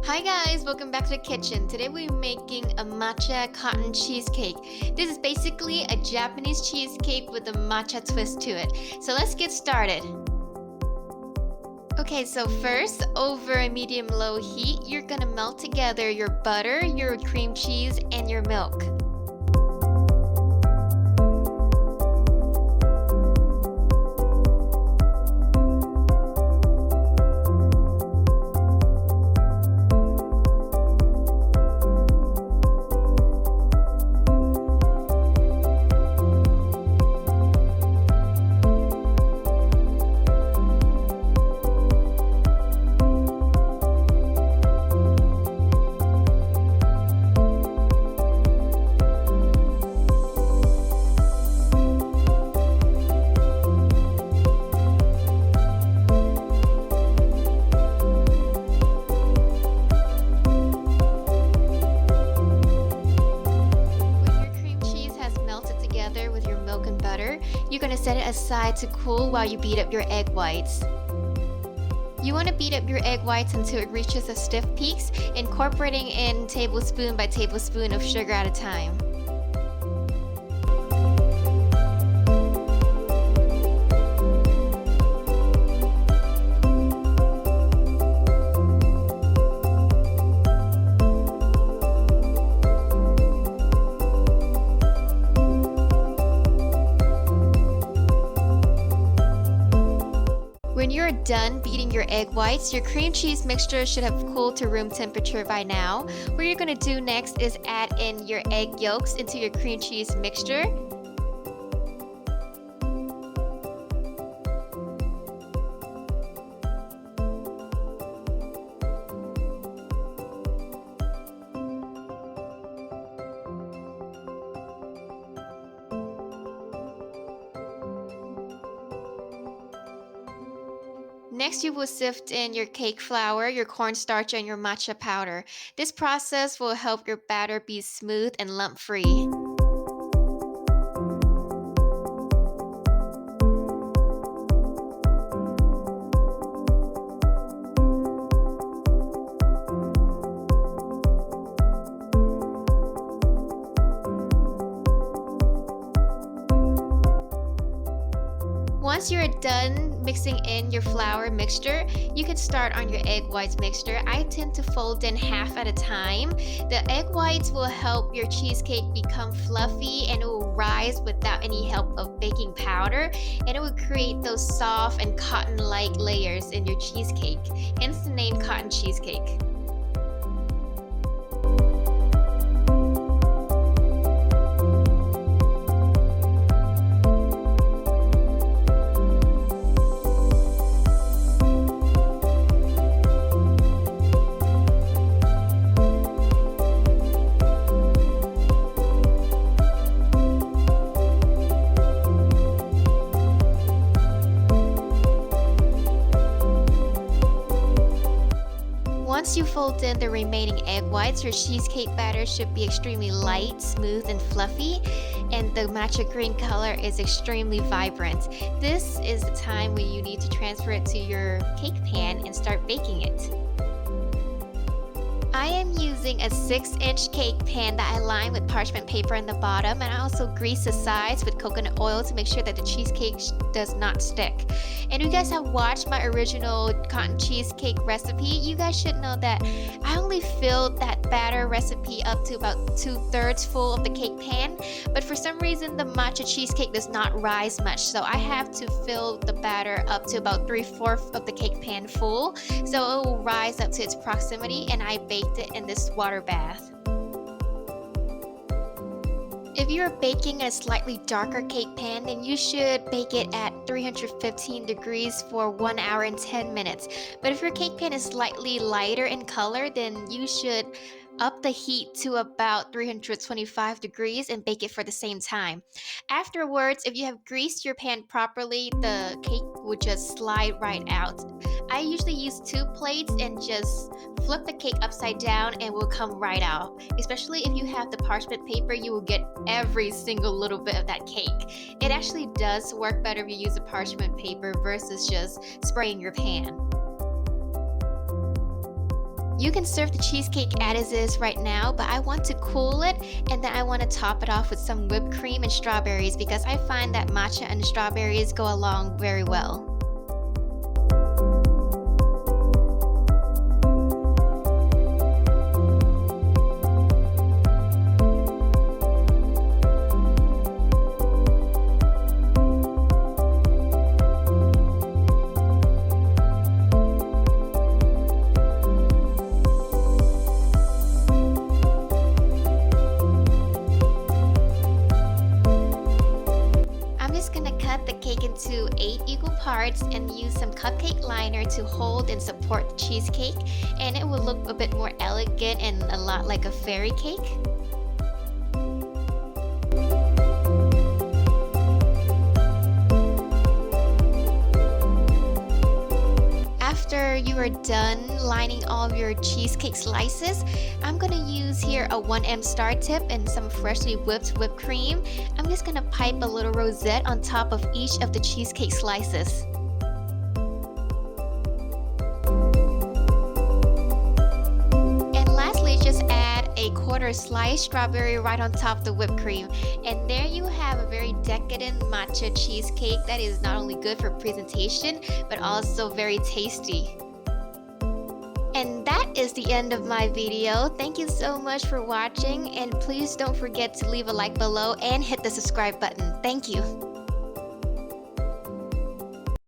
Hi guys, welcome back to the kitchen. Today we're making a matcha cotton cheesecake. This is basically a Japanese cheesecake with a matcha twist to it. So let's get started. Okay, so first, over a medium-low heat, you're gonna melt together your butter, your cream cheese, and your milk. With your milk and butter, you're going to set it aside to cool while you beat up your egg whites. You want to beat up your egg whites until it reaches a stiff peaks, incorporating in tablespoon by tablespoon of sugar at a time. When you're done beating your egg whites, your cream cheese mixture should have cooled to room temperature by now. What you're going to do next is add in your egg yolks into your cream cheese mixture. Next, you will sift in your cake flour, your cornstarch, and your matcha powder. This process will help your batter be smooth and lump-free. Once you're done mixing in your flour mixture, you can start on your egg whites mixture. I tend to fold in half at a time. The egg whites will help your cheesecake become fluffy and it will rise without any help of baking powder, and it will create those soft and cotton-like layers in your cheesecake, hence the name cotton cheesecake. Once you fold in the remaining egg whites, your cheesecake batter should be extremely light, smooth, and fluffy, and the matcha green color is extremely vibrant. This is the time when you need to transfer it to your cake pan and start baking it. I am using a 6-inch cake pan that I line with parchment paper in the bottom, and I also grease the sides with coconut oil to make sure that the cheesecake does not stick. And if you guys have watched my original cotton cheesecake recipe, you guys should know that I only filled that batter recipe up to about 2/3 full of the cake pan, but for some reason the matcha cheesecake does not rise much, so I have to fill the batter up to about 3/4 of the cake pan full, so it will rise up to its proximity, and I baked it in this water bath. If you're baking a slightly darker cake pan, then you should bake it at 315 degrees for 1 hour and 10 minutes. But if your cake pan is slightly lighter in color, then you should up the heat to about 325 degrees and bake it for the same time. Afterwards, if you have greased your pan properly, the cake will just slide right out. I usually use 2 plates and just flip the cake upside down and it will come right out. Especially if you have the parchment paper, you will get every single little bit of that cake. It actually does work better if you use a parchment paper versus just spraying your pan. You can serve the cheesecake as is right now, but I want to cool it and then I want to top it off with some whipped cream and strawberries because I find that matcha and strawberries go along very well. I'm just gonna cut the cake into 8 equal parts and use some cupcake liner to hold and support the cheesecake, and it will look a bit more elegant and a lot like a fairy cake. After you are done lining all of your cheesecake slices, I'm gonna use here a 1M star tip and some freshly whipped cream. I'm just gonna pipe a little rosette on top of each of the cheesecake slices. And lastly, just add a quarter sliced strawberry right on top of the whipped cream. And there you have a very decadent matcha cheesecake that is not only good for presentation, but also very tasty. And that is the end of my video. Thank you so much for watching, and please don't forget to leave a like below and hit the subscribe button. Thank you.